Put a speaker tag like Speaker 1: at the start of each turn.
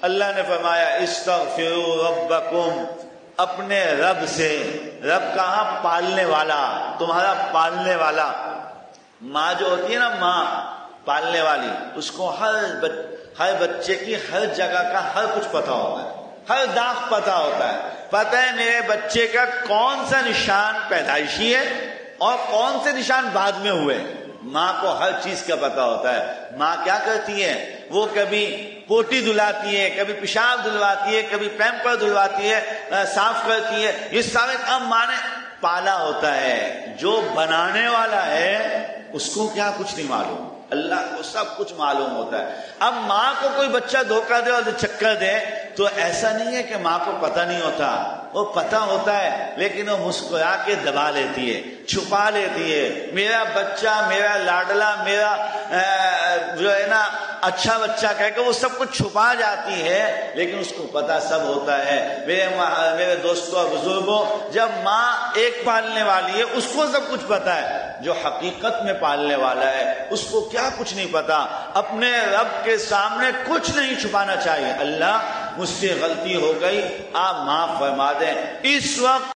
Speaker 1: اللہ نے فرمایا استغفروا ربکم، اپنے رب سے، رب کہاں؟ پالنے والا، تمہارا پالنے والا۔ ماں جو ہوتی ہے نا، ماں پالنے والی، اس کو ہر بچے کی ہر جگہ کا ہر کچھ پتا ہوتا ہے، ہر داغ پتا ہوتا ہے، پتہ ہے میرے بچے کا کون سا نشان پیدائشی ہے اور کون سے نشان بعد میں ہوئے۔ ماں کو ہر چیز کا پتا ہوتا ہے۔ ماں کیا کرتی ہے؟ وہ کبھی پوٹی دھلاتی ہے، کبھی پیشاب دھلواتی ہے، کبھی پیمپر دھلواتی ہے، صاف کرتی ہے۔ یہ سارے کام ماں نے پالا ہوتا ہے۔ جو بنانے والا ہے اس کو کیا کچھ نہیں معلوم، اللہ کو سب کچھ معلوم ہوتا ہے۔ اب ماں کو کوئی بچہ دھوکہ دے اور چکر دے تو ایسا نہیں ہے کہ ماں کو پتہ نہیں ہوتا، وہ پتہ ہوتا ہے، لیکن وہ مسکرا کے دبا لیتی ہے، چھپا لیتی ہے۔ میرا بچہ، میرا لاڈلا، میرا جو ہے نا اچھا بچہ کہہ کے وہ سب کچھ چھپا جاتی ہے، لیکن اس کو پتہ سب ہوتا ہے۔ میرے دوستوں اور بزرگوں، جب ماں ایک پالنے والی ہے اس کو سب کچھ پتا ہے، جو حقیقت میں پالنے والا ہے اس کو کیا کچھ نہیں پتا۔ اپنے رب کے سامنے کچھ نہیں چھپانا چاہیے۔ اللہ مجھ سے غلطی ہو گئی، آپ معاف فرما دیں۔ اس وقت